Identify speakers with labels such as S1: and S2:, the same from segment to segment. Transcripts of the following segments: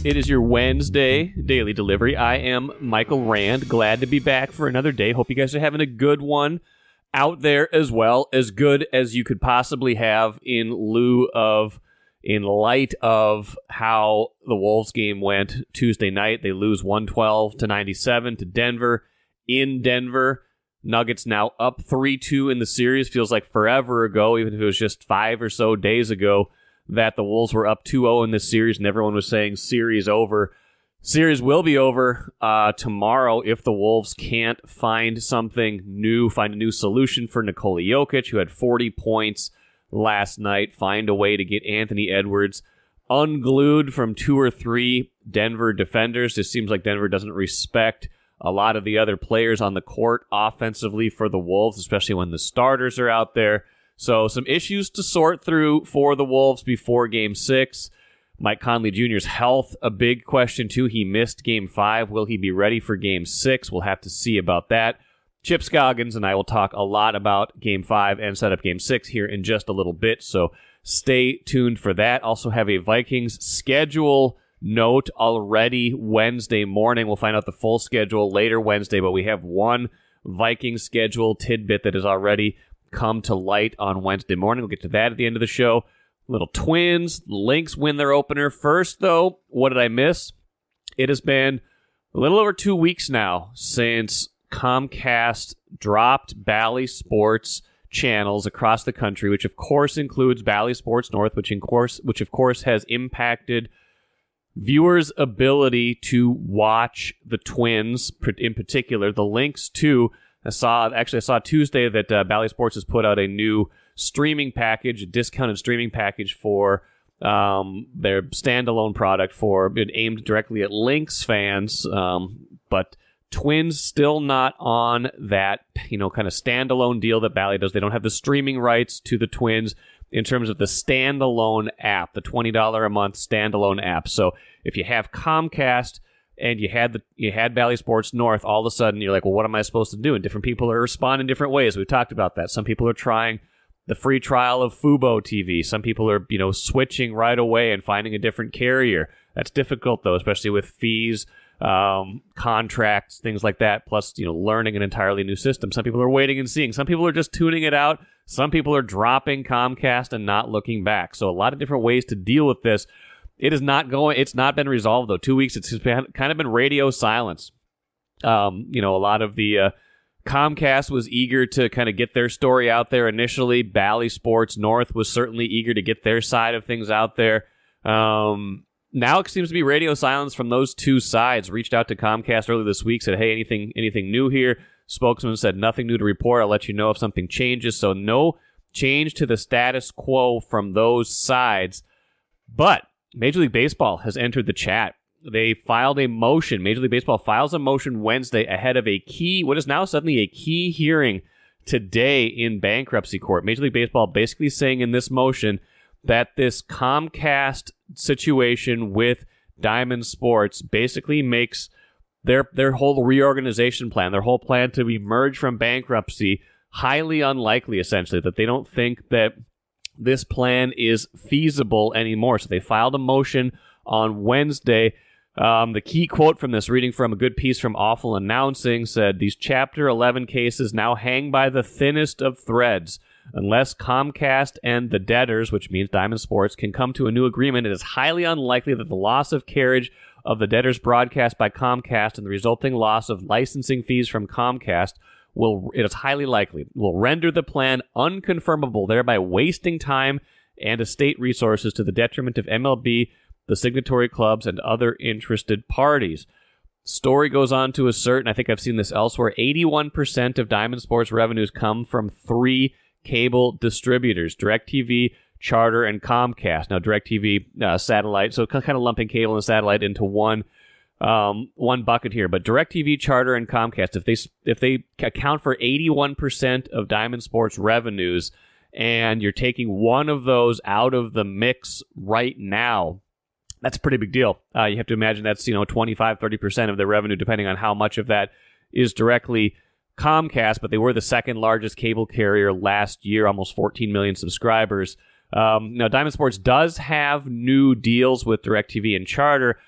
S1: It is your Wednesday daily delivery. I am Michael Rand. Glad to be back for another day. Hope you guys are having a good one out there as well. As good as you could possibly have in light of how the Wolves game went Tuesday night. They lose 112-97 to Denver in Denver. Nuggets now up 3-2 in the series. Feels like forever ago, even if it was just 5 or so days ago, that the Wolves were up 2-0 in this series, and everyone was saying series over. Series will be over tomorrow if the Wolves can't find something new, find a new solution for Nikola Jokic, who had 40 points last night, find a way to get Anthony Edwards unglued from 2 or 3 Denver defenders. It seems like Denver doesn't respect a lot of the other players on the court offensively for the Wolves, especially when the starters are out there. So some issues to sort through for the Wolves before Game 6. Mike Conley Jr.'s health, a big question too. He missed Game 5. Will he be ready for Game 6? We'll have to see about that. Chip Scoggins and I will talk a lot about Game 5 and set up Game 6 here in just a little bit, so stay tuned for that. Also have a Vikings schedule note already Wednesday morning. We'll find out the full schedule later Wednesday, but we have one Vikings schedule tidbit that has already come to light on Wednesday morning. We'll get to that at the end of the show. Little Twins, Lynx win their opener. First, though, what did I miss? It has been a little over 2 weeks now since Comcast dropped Bally Sports channels across the country, which of course includes Bally Sports North, which of course has impacted viewers' ability to watch the Twins, in particular. The Lynx, too. I saw Tuesday that Bally Sports has put out a new streaming package, a discounted streaming package for their standalone product aimed directly at Lynx fans, but Twins still not on that, kind of standalone deal that Bally does. They don't have the streaming rights to the Twins in terms of the standalone app, the $20 a month standalone app. So if you have Comcast and you had Bally Sports North, all of a sudden you're like, well, what am I supposed to do? And different people are responding different ways. We've talked about that. Some people are trying the free trial of Fubo TV. Some people are, switching right away and finding a different carrier. That's difficult, though, especially with fees, contracts, things like that, plus, learning an entirely new system. Some people are waiting and seeing. Some people are just tuning it out. Some people are dropping Comcast and not looking back. So a lot of different ways to deal with this. It's not been resolved, though. 2 weeks, it's kind of been radio silence. A lot of the Comcast was eager to kind of get their story out there initially. Bally Sports North was certainly eager to get their side of things out there. Now it seems to be radio silence from those two sides. Reached out to Comcast earlier this week, said, hey, anything new here? Spokesman said, nothing new to report. I'll let you know if something changes. So no change to the status quo from those sides. But Major League Baseball has entered the chat. They filed a motion. Major League Baseball files a motion Wednesday ahead of what is now suddenly a key hearing today in bankruptcy court. Major League Baseball basically saying in this motion that this Comcast situation with Diamond Sports basically makes their whole reorganization plan, their whole plan to emerge from bankruptcy, highly unlikely, essentially, that they don't think that this plan is feasible anymore. So they filed a motion on Wednesday. The key quote from this, reading from a good piece from Awful Announcing, said, these Chapter 11 cases now hang by the thinnest of threads. Unless Comcast and the debtors, which means Diamond Sports, can come to a new agreement, it is highly unlikely that the loss of carriage of the debtors' broadcast by Comcast and the resulting loss of licensing fees from Comcast will render the plan unconfirmable, thereby wasting time and estate resources to the detriment of MLB, the signatory clubs, and other interested parties. Story goes on to assert, and I think I've seen this elsewhere, 81% of Diamond Sports revenues come from 3 cable distributors, DirecTV, Charter, and Comcast. Now, DirecTV, satellite, so kind of lumping cable and satellite into one bucket here. But DirecTV, Charter, and Comcast, if they account for 81% of Diamond Sports revenues, and you're taking one of those out of the mix right now, that's a pretty big deal. You have to imagine that's 25, 30% of their revenue, depending on how much of that is directly Comcast, but they were the second largest cable carrier last year, almost 14 million subscribers. Now, Diamond Sports does have new deals with DirecTV and Charter,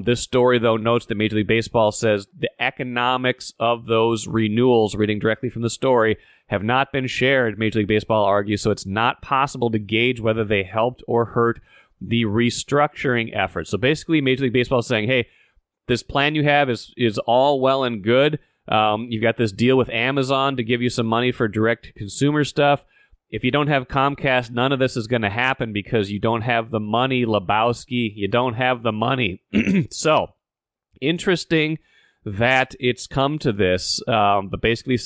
S1: This story, though, notes that Major League Baseball says the economics of those renewals, reading directly from the story, have not been shared, Major League Baseball argues, so it's not possible to gauge whether they helped or hurt the restructuring effort. So basically, Major League Baseball is saying, hey, this plan you have is all well and good. You've got this deal with Amazon to give you some money for direct-to-consumer stuff. If you don't have Comcast, none of this is going to happen because you don't have the money, Lebowski. You don't have the money. So, interesting that it's come to this, but basically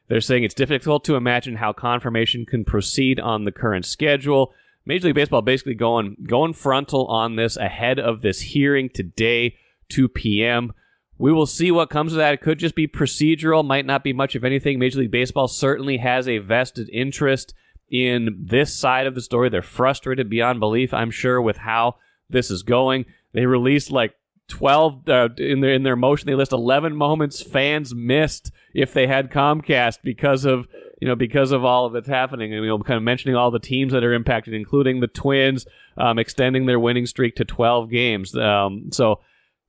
S1: they're saying it's difficult to imagine how confirmation can proceed on the current schedule. Major League Baseball basically going frontal on this ahead of this hearing today, 2 p.m. We will see what comes of that. It could just be procedural, might not be much of anything. Major League Baseball certainly has a vested interest in this side of the story. They're frustrated beyond belief, I'm sure, with how this is going. They released like 12 in their motion. They list 11 moments fans missed if they had Comcast because of all of that's happening. And kind of mentioning all the teams that are impacted, including the Twins, extending their winning streak to 12 games. So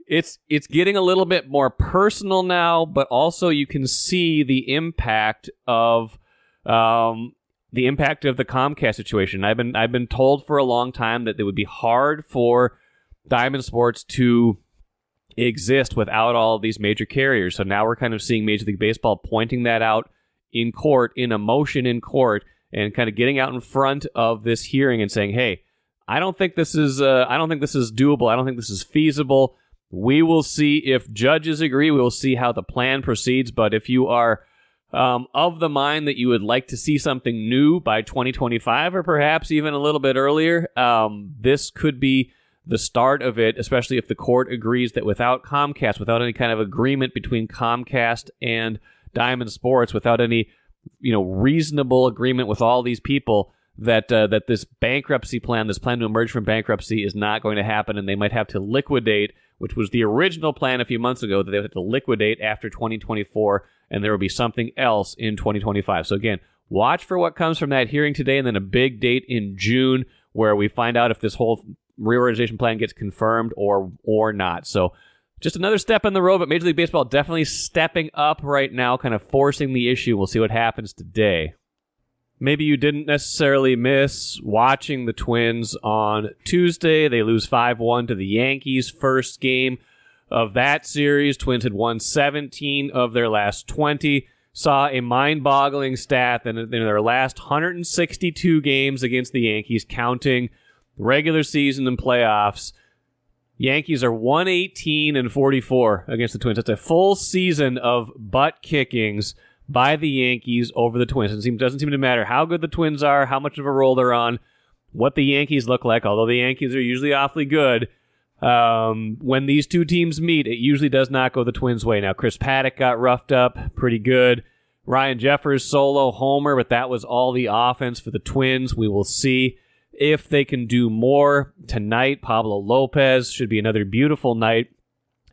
S1: it's getting a little bit more personal now, but also you can see the impact of the Comcast situation. I've been told for a long time that it would be hard for Diamond Sports to exist without all of these major carriers. So now we're kind of seeing Major League Baseball pointing that out in court, in a motion in court, and kind of getting out in front of this hearing and saying, "Hey, I don't think this is doable. I don't think this is feasible. We will see if judges agree. We will see how the plan proceeds. But if you are of the mind that you would like to see something new by 2025, or perhaps even a little bit earlier, this could be the start of it, especially if the court agrees that without Comcast, without any kind of agreement between Comcast and Diamond Sports, without any reasonable agreement with all these people, that this bankruptcy plan, this plan to emerge from bankruptcy, is not going to happen, and they might have to liquidate, which was the original plan a few months ago, that they would have to liquidate after 2024, and there will be something else in 2025. So again, watch for what comes from that hearing today, and then a big date in June where we find out if this whole reorganization plan gets confirmed or not. So just another step in the road, but Major League Baseball definitely stepping up right now, kind of forcing the issue. We'll see what happens today. Maybe you didn't necessarily miss watching the Twins on Tuesday. They lose 5-1 to the Yankees. First game of that series. Twins had won 17 of their last 20. Saw a mind-boggling stat that in their last 162 games against the Yankees, counting regular season and playoffs, Yankees are 118-44 against the Twins. That's a full season of butt kickings by the Yankees over the Twins. It doesn't seem to matter how good the Twins are, how much of a roll they're on, what the Yankees look like, although the Yankees are usually awfully good. When these two teams meet, it usually does not go the Twins' way. Now, Chris Paddock got roughed up pretty good. Ryan Jeffers solo homer, but that was all the offense for the Twins. We will see if they can do more tonight. Pablo Lopez should be another beautiful night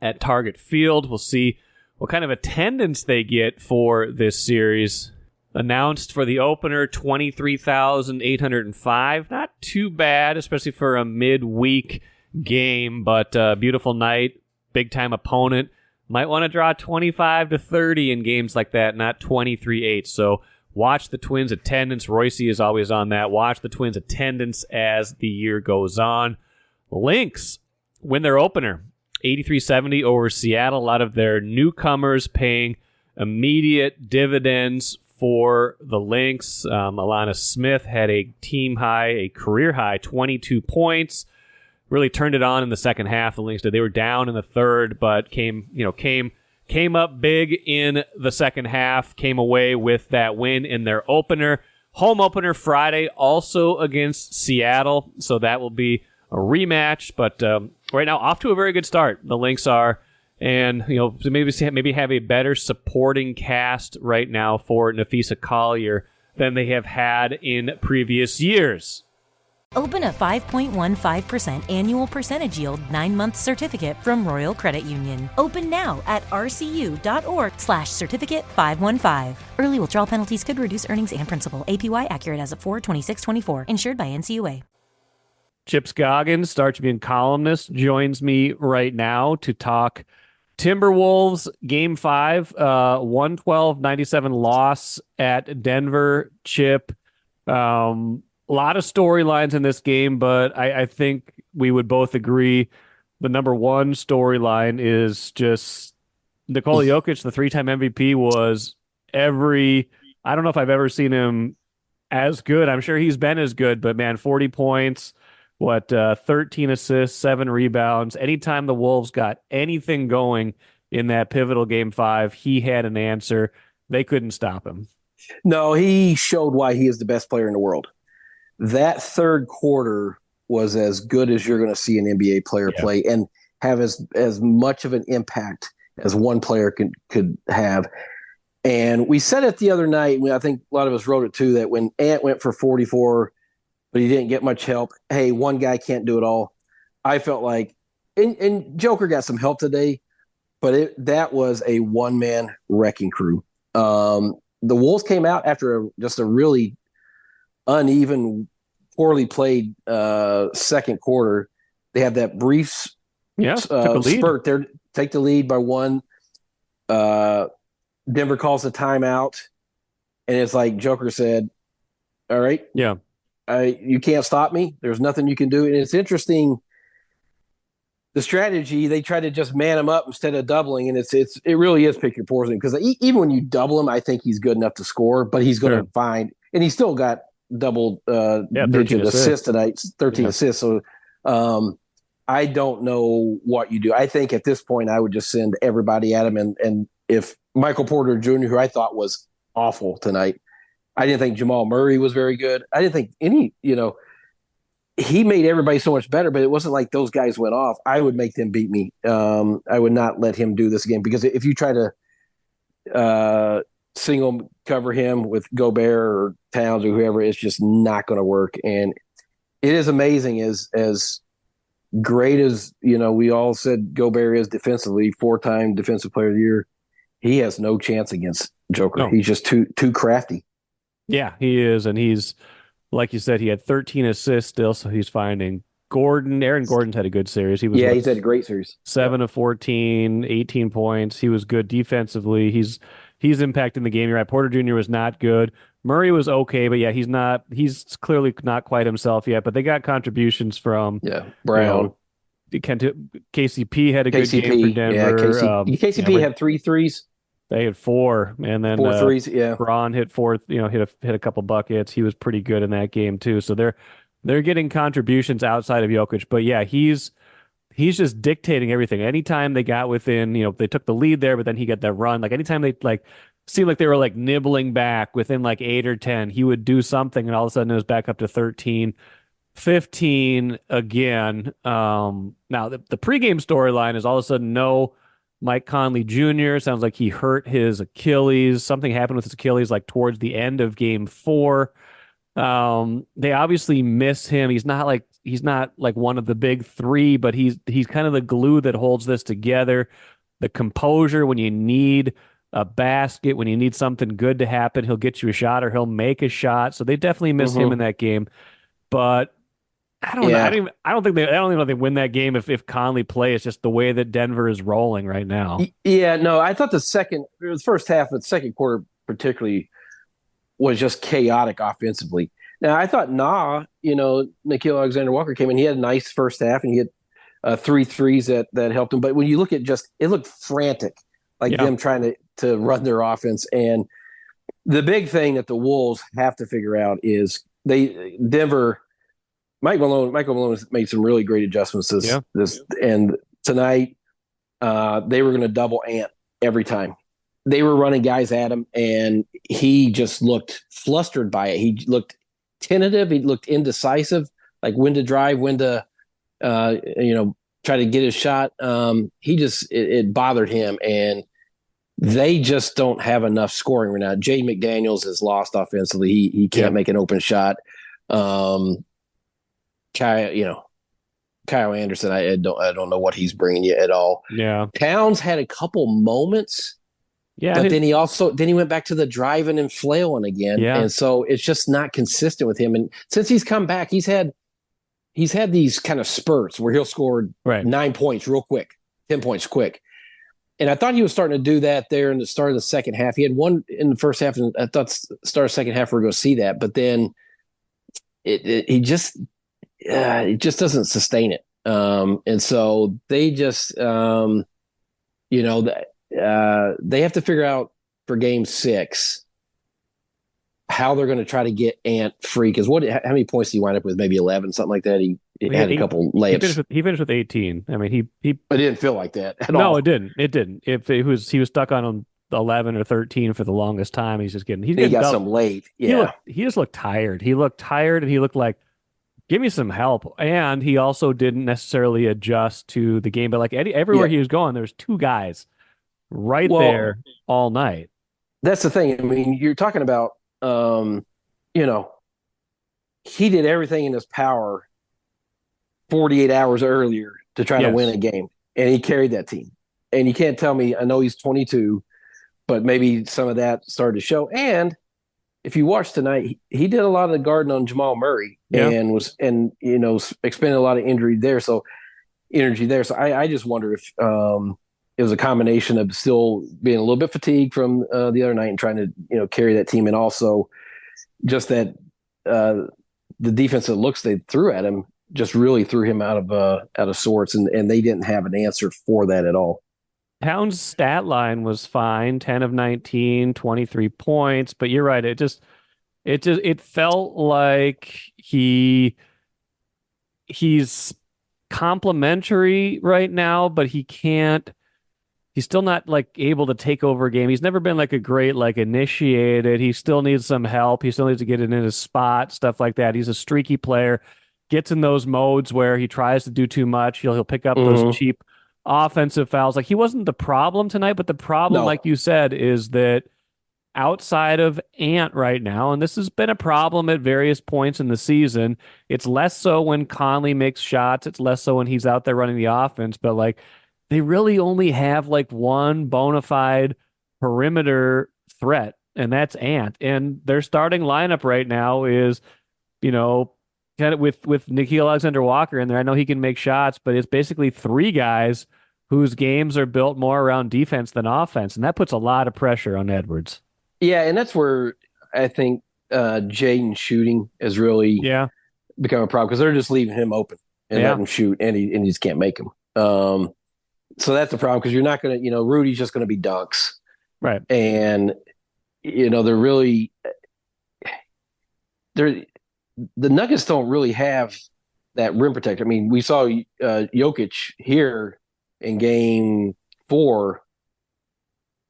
S1: at Target Field. We'll see what kind of attendance they get for this series. Announced for the opener, 23,805. Not too bad, especially for a midweek game, but beautiful night, big-time opponent. Might want to draw 25-30 in games like that, not 23-8. So watch the Twins' attendance. Royce is always on that. Watch the Twins' attendance as the year goes on. Lynx win their opener, 83-70 over Seattle. A lot of their newcomers paying immediate dividends for the Lynx. Alana Smith had a career-high 22 points. Really turned it on in the second half. The Lynx did. They were down in the third, but came up big in the second half. Came away with that win in their opener. Home opener Friday, also against Seattle. So that will be a rematch. But right now, off to a very good start. The Lynx are, and maybe have a better supporting cast right now for Nafisa Collier than they have had in previous years.
S2: Open a 5.15% annual percentage yield 9-month certificate from Royal Credit Union. Open now at rcu.org/certificate515. Early withdrawal penalties could reduce earnings and principal. APY accurate as of 4/26/24. Insured by NCUA.
S1: Chip Scoggins, Star Tribune columnist, joins me right now to talk Timberwolves Game 5, 112-97 loss at Denver. Chip, a lot of storylines in this game, but I think we would both agree the number one storyline is just Nikola Jokic, the three-time MVP, was I don't know if I've ever seen him as good. I'm sure he's been as good, but man, 40 points, 13 assists, 7 rebounds. Anytime the Wolves got anything going in that pivotal Game 5, he had an answer. They couldn't stop him.
S3: No, he showed why he is the best player in the world. That third quarter was as good as you're going to see an NBA player play and have as much of an impact as one player could have. And we said it the other night, I think a lot of us wrote it too, that when Ant went for 44, but he didn't get much help, hey, one guy can't do it all. I felt like, and Joker got some help today, but that was a one-man wrecking crew. The Wolves came out after just a really uneven, poorly played second quarter. They have that brief spurt there, take the lead by one. Denver calls a timeout, and it's like Joker said, all right, you can't stop me. There's nothing you can do. And it's interesting, the strategy, they try to just man him up instead of doubling, and it really is pick your poison, because even when you double him, I think he's good enough to score, but he's going to find – and he still got double-digit assists tonight, 13 assists. So I don't know what you do. I think at this point I would just send everybody at him, and if Michael Porter Jr., who I thought was awful tonight, I didn't think Jamal Murray was very good. I didn't think he made everybody so much better, but it wasn't like those guys went off. I would make them beat me. I would not let him do this again, because if you try to single cover him with Gobert or Towns or whoever, it's just not going to work. And it is amazing as great as, we all said Gobert is defensively, 4-time defensive player of the year. He has no chance against Joker. No. He's just too crafty.
S1: Yeah, he is. And he's, like you said, he had 13 assists still, so he's finding Gordon. Aaron Gordon's had a good series.
S3: He's had a great series.
S1: 7 of 14, 18 points. He was good defensively. He's impacting the game. You're right. Porter Jr. was not good. Murray was okay, but he's clearly not quite himself yet. But they got contributions from
S3: Brown.
S1: KCP had a good game for Denver.
S3: KCP had 3 threes.
S1: They had 4, and then
S3: 4 threes.
S1: Braun hit 4. Hit a couple buckets. He was pretty good in that game too. So they're getting contributions outside of Jokic. But he's just dictating everything. Anytime they got within, they took the lead there, but then he got that run. Like anytime they seemed like they were nibbling back within 8 or 10, he would do something, and all of a sudden it was back up to 13, 15 again. Now the pregame storyline is all of a sudden no Mike Conley Jr. Sounds like he hurt his Achilles. Something happened with his Achilles towards the end of Game 4. They obviously miss him. He's not like one of the big three, but he's kind of the glue that holds this together. The composure when you need a basket, when you need something good to happen, he'll get you a shot or he'll make a shot. So they definitely miss him in that game. But I don't know. I don't even know if they win that game if Conley plays. Just the way that Denver is rolling right now.
S3: Yeah, no, I thought the first half, but second quarter particularly was just chaotic offensively. Now I thought Nickeil Alexander-Walker came in. He had a nice first half, and he had 3 threes that helped him. But when you look at it looked frantic, them trying to run their offense. And the big thing that the Wolves have to figure out is Denver. Michael Malone has made some really great adjustments and tonight they were going to double Ant every time. They were running guys at him, and he just looked flustered by it. He looked tentative. He looked indecisive, like when to drive, when to try to get his shot. It bothered him, and they just don't have enough scoring right now. Jay McDaniels is lost offensively. He can't make an open shot. Kyle Anderson, I don't know what he's bringing you at all.
S1: Yeah,
S3: Towns had a couple moments. Yeah, but then he went back to the driving and flailing again. Yeah, and so it's just not consistent with him. And since he's come back, he's had he's had these kind of spurts where he'll score
S1: right.
S3: 9 points real quick, 10 points quick. And I thought he was starting to do that there in the start of the second half. He had one in the first half, and I thought start of second half we're going to see that, but then he just doesn't sustain it. And so they just they have to figure out for game 6 how they're going to try to get Ant free. Because how many points did he wind up with? Maybe 11, something like that. He had a couple layups.
S1: He finished with 18. I mean, he.
S3: But it didn't feel like that at all.
S1: No, it didn't. It didn't. If he was stuck on 11 or 13 for the longest time. He
S3: got some late. Yeah,
S1: he just looked tired. He looked tired, and he looked like, give me some help. And he also didn't necessarily adjust to the game. But like everywhere he was going, there was 2 guys there all night.
S3: That's the thing. I mean, you're talking about, he did everything in his power 48 hours earlier to try to win a game, and he carried that team. And you can't tell me, I know he's 22, but maybe some of that started to show. And if you watch tonight, he did a lot of the guarding on Jamal Murray and expended a lot of energy there. So I just wonder if it was a combination of still being a little bit fatigued from the other night and trying to carry that team, and also just that the defensive looks they threw at him just really threw him out of sorts, and they didn't have an answer for that at all.
S1: Towns' stat line was fine, 10 of 19, 23 points, but you're right. It felt like he's complimentary right now, but he's still not like able to take over a game. He's never been like a great like initiated. He still needs some help. He still needs to get it in his spot, stuff like that. He's a streaky player, gets in those modes where he tries to do too much. He'll pick up those cheap offensive fouls. Like, he wasn't the problem tonight, but the problem, like you said, is that outside of Ant right now, and this has been a problem at various points in the season, it's less so when Conley makes shots, it's less so when he's out there running the offense, but like, they really only have like one bona fide perimeter threat, and that's Ant. And their starting lineup right now is, kind of with Nickeil Alexander-Walker in there. I know he can make shots, but it's basically 3 guys whose games are built more around defense than offense, and that puts a lot of pressure on Edwards.
S3: Yeah, and that's where I think Jaden shooting has really become a problem, because they're just leaving him open and letting him shoot, and he just can't make him. So that's the problem, because you're not going to, Rudy's just going to be dunks.
S1: Right.
S3: And, the Nuggets don't really have that rim protector. I mean, we saw Jokic here in game 4.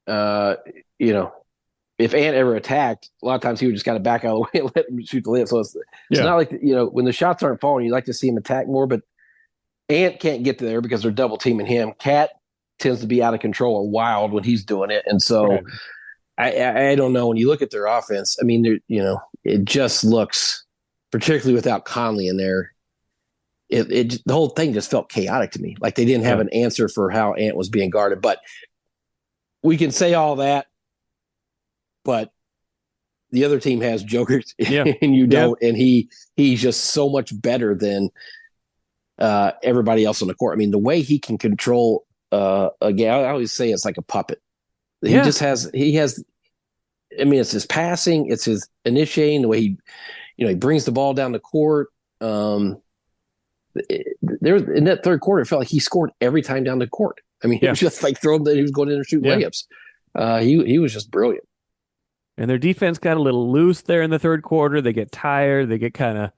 S3: If Ant ever attacked, a lot of times he would just kind of back out of the way and let him shoot the layup. So it's not like, when the shots aren't falling, you like to see him attack more, but Ant can't get to there because they're double teaming him. Cat tends to be out of control or wild when he's doing it. And so I don't know. When you look at their offense, I mean, it just looks, particularly without Conley in there, the whole thing just felt chaotic to me. Like they didn't have an answer for how Ant was being guarded. But we can say all that, but the other team has jokers and you don't. And he's just so much better than everybody else on the court. I mean, the way he can control a game, I always say it's like a puppet. He has, I mean, it's his passing, it's his initiating, the way he brings the ball down the court. There in that third quarter, it felt like he scored every time down the court. I mean, he was just like throwing, he was going in and shooting layups. He was just brilliant.
S1: And their defense got a little loose there in the third quarter. They get tired. They get kind of,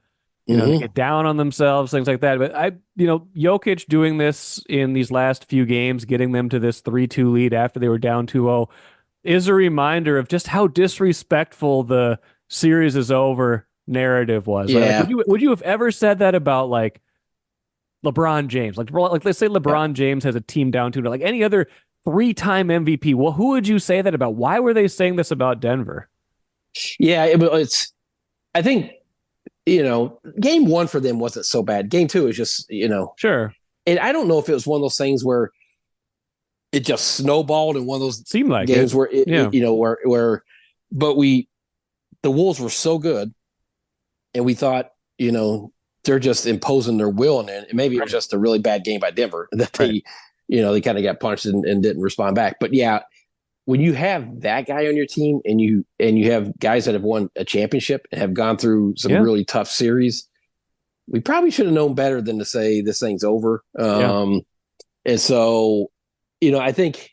S1: they get down on themselves, things like that. But Jokic doing this in these last few games, getting them to this 3-2 lead after they were down 2-0, is a reminder of just how disrespectful the series is over narrative was.
S3: Yeah.
S1: Right? Like, would you have ever said that about like LeBron James? Like let's say LeBron James has a team down 2-0, like any other 3-time MVP. Well, who would you say that about? Why were they saying this about Denver?
S3: Yeah, it's. I think game 1 for them wasn't so bad. Game 2 is just
S1: sure.
S3: And I don't know if it was one of those things where it just snowballed in one of those
S1: seemed like
S3: games where but the Wolves were so good, and we thought they're just imposing their will on it. And maybe it was just a really bad game by Denver that they kind of got punched and didn't respond back. But yeah, when you have that guy on your team and you have guys that have won a championship and have gone through some really tough series, we probably should have known better than to say this thing's over. And so, I think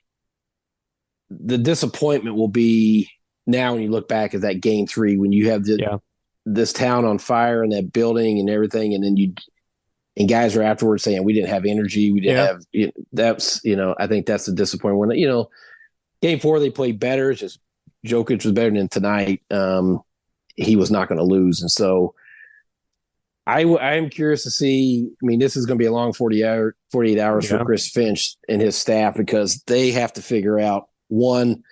S3: the disappointment will be now when you look back at that game 3, when you have this town on fire and that building and everything. And then and guys are afterwards saying, we didn't have energy. We didn't have, that's, I think that's the disappointment when, game 4, they played better. It's just Jokic was better than tonight. He was not going to lose. And so I'm curious to see, this is going to be a long 48 hours for Chris Finch and his staff, because they have to figure out, one,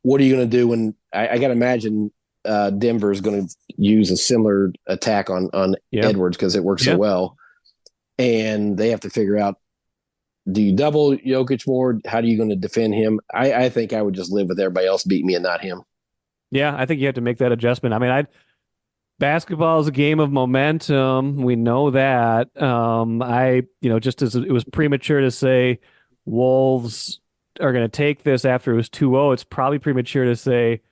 S3: what are you going to do when I got to imagine Denver is going to use a similar attack on Edwards because it works so well. And they have to figure out, do you double Jokic more? How are you going to defend him? I think I would just live with everybody else beat me and not him.
S4: Yeah, I think you have to make that adjustment. Basketball is a game of momentum. We know that. Just as it was premature to say Wolves are going to take this after it was 2-0, it's probably premature to say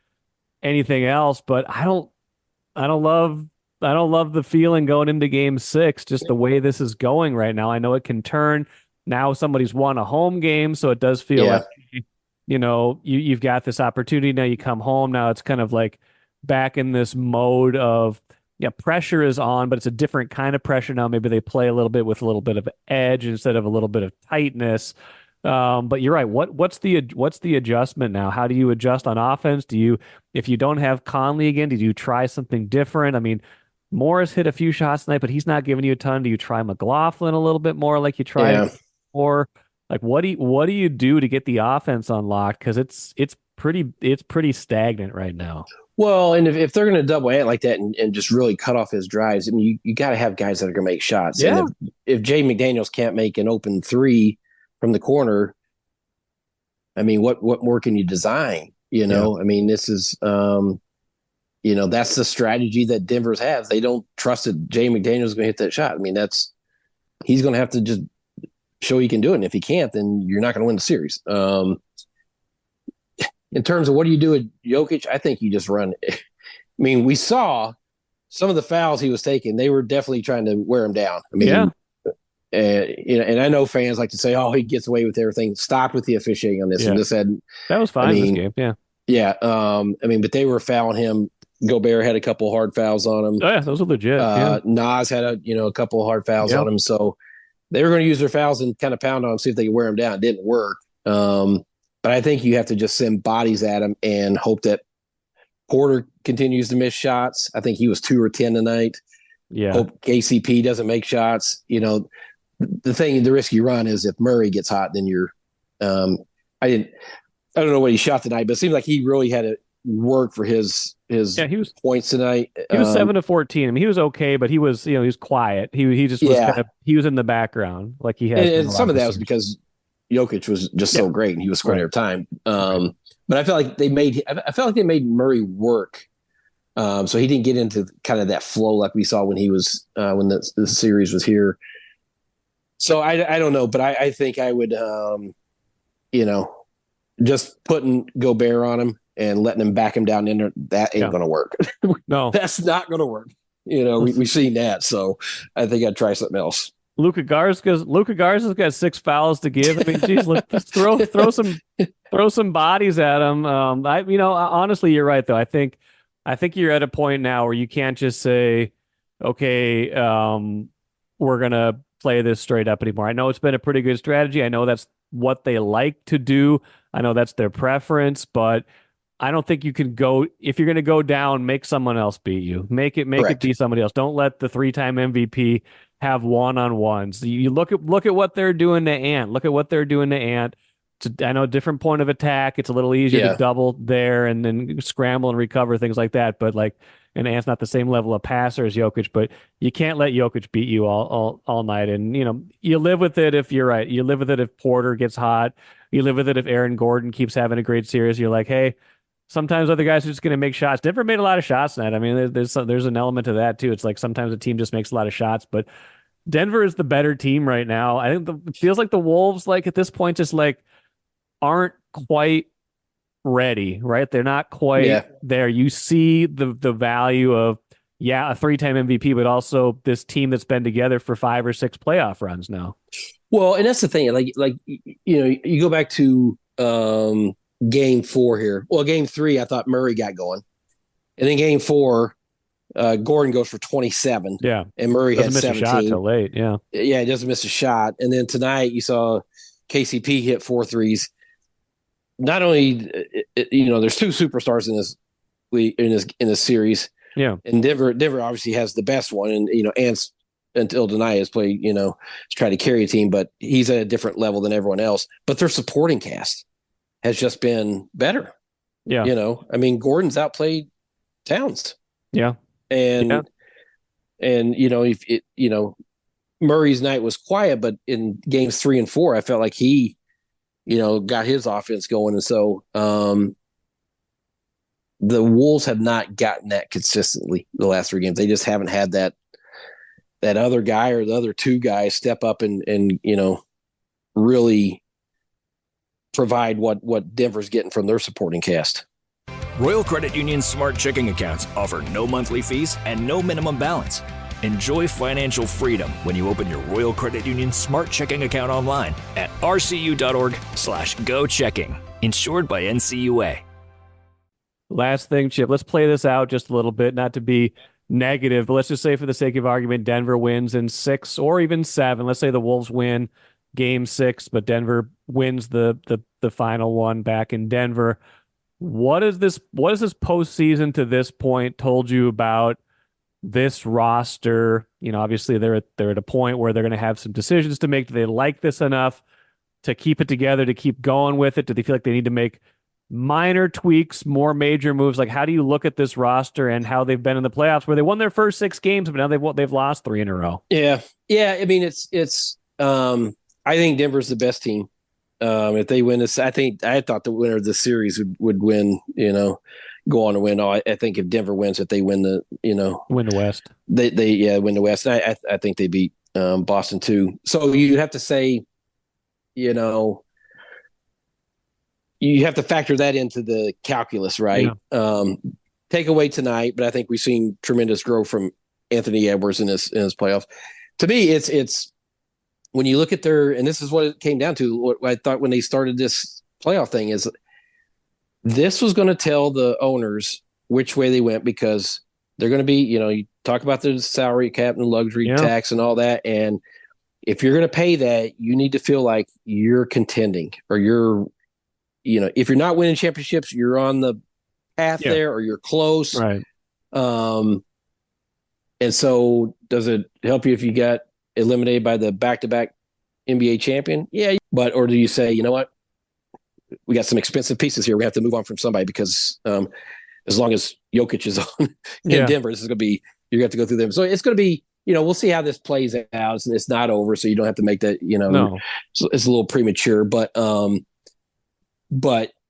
S4: anything else. But I don't love the feeling going into game 6, just the way this is going right now. I know it can turn. Now somebody's won a home game, so it does feel like, you've got this opportunity. Now you come home. Now it's kind of like back in this mode of, pressure is on, but it's a different kind of pressure now. Maybe they play a little bit with a little bit of edge instead of a little bit of tightness. But you're right. What's the adjustment now? How do you adjust on offense? If you don't have Conley again, do you try something different? Morris hit a few shots tonight, but he's not giving you a ton. Do you try McLaughlin a little bit more like you tried? Or like, what do you do to get the offense unlocked? Because it's pretty stagnant right now.
S3: Well, and if they're going to double Ant like that and just really cut off his drives, you got to have guys that are going to make shots.
S4: Yeah.
S3: And if Jay McDaniels can't make an open 3 from the corner, what more can you design? This is that's the strategy that Denver's has. They don't trust that Jay McDaniels is going to hit that shot. He's going to have to just show he can do it. And if he can't, then you're not going to win the series. In terms of what do you do with Jokic, I think you just run. We saw some of the fouls he was taking. They were definitely trying to wear him down. And I know fans like to say, "Oh, he gets away with everything." Stop with the officiating on this.
S4: Yeah.
S3: And just said
S4: that was fine in this game. Yeah,
S3: yeah. But they were fouling him. Gobert had a couple hard fouls on him.
S4: Oh yeah, those are legit.
S3: Nas had a couple of hard fouls on him. So they were going to use their fouls and kind of pound on him, see if they could wear him down. It didn't work. But I think you have to just send bodies at him and hope that Porter continues to miss shots. I think he was 2 or 10 tonight.
S4: Yeah.
S3: Hope KCP doesn't make shots. The risk you run is if Murray gets hot, then you're I don't know what he shot tonight, but it seemed like he really had to work for his
S4: he was,
S3: points tonight.
S4: He was 7 of 14. He was okay, but he was he was quiet. He just was he was in the background like he has.
S3: And some of that was because Jokic was just so great and he was scoring every time. But I felt like they made Murray work. So he didn't get into kind of that flow like we saw when he was when the series was here. So I don't know, but I think I would just putting Gobert on him and letting him back him down in there, that ain't gonna work.
S4: No.
S3: That's not gonna work. We've seen that. So I think I'd try something else.
S4: Luka Garza's got 6 fouls to give. Geez, just throw some bodies at him. Honestly, you're right though. I think you're at a point now where you can't just say, okay, we're gonna play this straight up anymore. I know it's been a pretty good strategy. I know that's what they like to do. I know that's their preference, but I don't think you can go, if you're going to go down, make someone else beat you. Make it be somebody else. Don't let the 3-time MVP have one-on-ones. You look at what they're doing to Ant. Look at what they're doing to Ant. I know, different point of attack. It's a little easier to double there and then scramble and recover, things like that. But and Ant's not the same level of passer as Jokic, but you can't let Jokic beat you all night. And, you live with it if you're right. You live with it if Porter gets hot. You live with it if Aaron Gordon keeps having a great series. You're like, hey, sometimes other guys are just going to make shots. Denver made a lot of shots tonight. I mean, there's an element to that too. It's like sometimes a team just makes a lot of shots, but Denver is the better team right now. I think it feels like the Wolves, like at this point, just like aren't quite ready, right? They're not quite there. You see the value of a three-time MVP, but also this team that's been together for 5 or 6 playoff runs now.
S3: Well, and that's the thing. Like you go back to game 4 here. Well, game 3, I thought Murray got going, and then game 4, Gordon goes for 27.
S4: Yeah,
S3: and Murray
S4: doesn't
S3: had
S4: miss
S3: 17.
S4: A shot till late. Yeah,
S3: he doesn't miss a shot. And then tonight you saw KCP hit 4 threes. Not only there's 2 superstars in this series.
S4: Yeah,
S3: and Denver obviously has the best one, and Ants until tonight has played has tried to carry a team, but he's at a different level than everyone else. But their supporting cast has just been better.
S4: Yeah,
S3: I mean, Gordon's outplayed Towns.
S4: Yeah,
S3: and if it Murray's night was quiet, but in games 3 and 4, I felt like he got his offense going, and so the Wolves have not gotten that consistently the last 3 games. They just haven't had that other guy or the other 2 guys step up and really provide what Denver's getting from their supporting cast.
S5: Royal Credit Union's Smart Checking accounts offer no monthly fees and no minimum balance. Enjoy financial freedom when you open your Royal Credit Union Smart Checking account online at rcu.org/go-checking. Insured by NCUA.
S4: Last thing, Chip, let's play this out just a little bit, not to be negative, but let's just say for the sake of argument, Denver wins in 6 or even 7. Let's say the Wolves win game 6, but Denver wins the final one back in Denver. What is this postseason to this point told you about this roster? Obviously they're at a point where they're going to have some decisions to make. Do they like this enough to keep it together, to keep going with it? Do they feel like they need to make minor tweaks, more major moves? Like, how do you look at this roster and how they've been in the playoffs, where they won their first 6 games, but now they've lost 3 in a row?
S3: Yeah. I mean, it's I think Denver's the best team. If they win this, I thought the winner of the series would win. Go on to win. I think if Denver wins, if they win
S4: win the West,
S3: they win the West. I think they beat Boston too. So you have to say, you have to factor that into the calculus, right? Yeah. Take away tonight, but I think we've seen tremendous growth from Anthony Edwards in his playoffs. To me, it's when you look at and this is what it came down to. What I thought when they started this playoff thing is this was going to tell the owners which way they went, because they're going to be, you talk about the salary cap and luxury tax and all that. And if you're going to pay that, you need to feel like you're contending, or you're, if you're not winning championships, you're on the path there, or you're close.
S4: Right.
S3: And so does it help you if you got eliminated by the back-to-back NBA champion? Yeah. Or do you say, you know what? We got some expensive pieces here. We have to move on from somebody, because as long as Jokic is on in Denver, this is going to be, you're going to have to go through them. So it's going to be, we'll see how this plays out. It's not over, so you don't have to make that,
S4: no.
S3: It's a little premature, but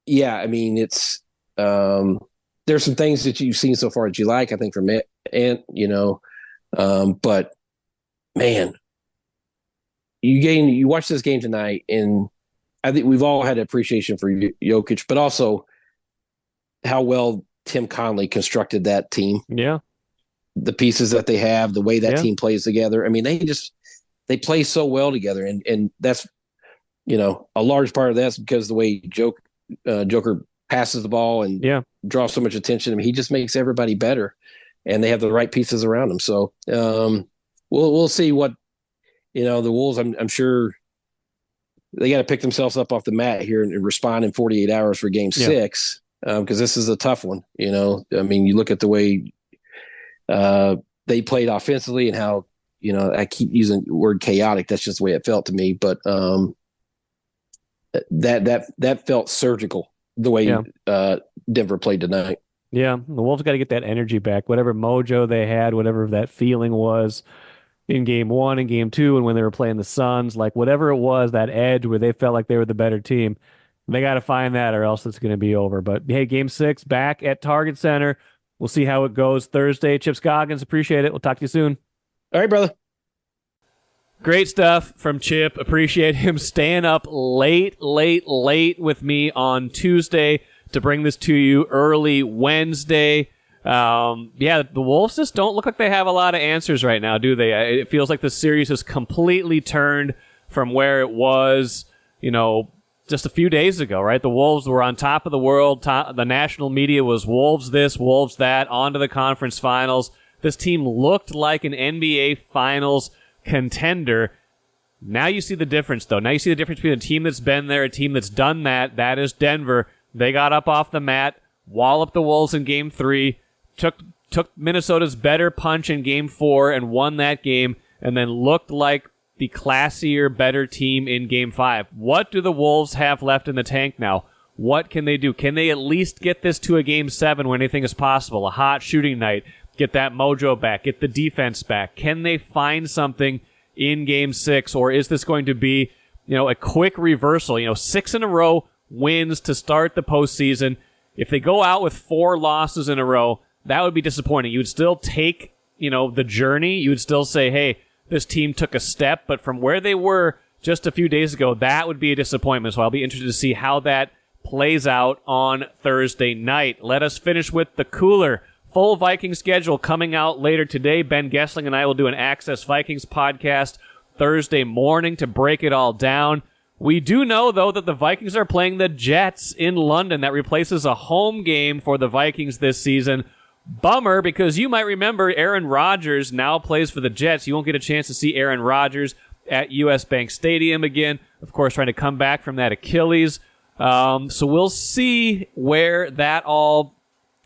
S3: yeah, I mean, it's, there's some things that you've seen so far that you like, I think, from it. And, but man, you watch this game tonight, and I think we've all had appreciation for Jokic, but also how well Tim Connelly constructed that team.
S4: Yeah.
S3: The pieces that they have, the way that team plays together. I mean, they play so well together. And that's, a large part of that's because the way Joker passes the ball and draws so much attention. I mean, he just makes everybody better, and they have the right pieces around him. So we'll see what, the Wolves, I'm sure they got to pick themselves up off the mat here and respond in 48 hours for game 6. Because this is a tough one. I mean, you look at the way they played offensively, and how, I keep using the word chaotic. That's just the way it felt to me. But that felt surgical, the way Denver played tonight.
S4: Yeah, the Wolves got to get that energy back. Whatever mojo they had, whatever that feeling was in game 1 and game 2, and when they were playing the Suns, like whatever it was, that edge where they felt like they were the better team, They got to find that, or else it's going to be over. But hey, Game 6 back at Target Center. We'll see how it goes Thursday. Chip Scoggins, appreciate it. We'll talk to you soon.
S3: All right, brother.
S1: Great stuff from Chip. Appreciate him staying up late with me on Tuesday to bring this to you early Wednesday. The Wolves just don't look like they have a lot of answers right now, do they? It feels like the series has completely turned from where it was, just a few days ago, right? The Wolves were on top of the world. The national media was Wolves this, Wolves that, on to the conference finals. This team looked like an NBA Finals contender. Now you see the difference, though. Now you see the difference between a team that's been there, a team that's done that. That is Denver. They got up off the mat, walloped the Wolves in Game 3, took Minnesota's better punch in Game 4 and won that game, and then looked like the classier, better team in Game 5. What do the Wolves have left in the tank now? What can they do? Can they at least get this to a Game 7 where anything is possible? A hot shooting night, get that mojo back, get the defense back. Can they find something in Game 6, or is this going to be, a quick reversal? 6 in a row wins to start the postseason. If they go out with 4 losses in a row, that would be disappointing. You would still take, the journey. You would still say, hey, this team took a step, but from where they were just a few days ago, that would be a disappointment. So I'll be interested to see how that plays out on Thursday night. Let us finish with the cooler. Full Viking schedule coming out later today. Ben Gessling and I will do an Access Vikings podcast Thursday morning to break it all down. We do know, though, that the Vikings are playing the Jets in London. That replaces a home game for the Vikings this season. Bummer, because you might remember Aaron Rodgers now plays for the Jets. You won't get a chance to see Aaron Rodgers at US Bank Stadium again. Of course, trying to come back from that Achilles. So we'll see where that all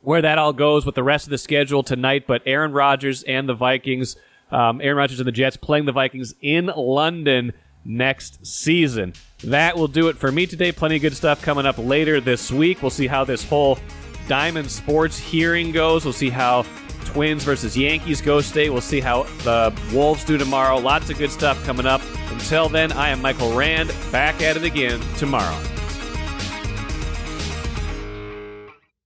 S1: goes with the rest of the schedule tonight. But Aaron Rodgers and the Vikings, Aaron Rodgers and the Jets playing the Vikings in London next season. That will do it for me today. Plenty of good stuff coming up later this week. We'll see how this whole Diamond Sports hearing goes. We'll see how Twins versus Yankees go today. We'll see how the Wolves do tomorrow. Lots of good stuff coming up. Until then, I am Michael Rand, back at it again tomorrow.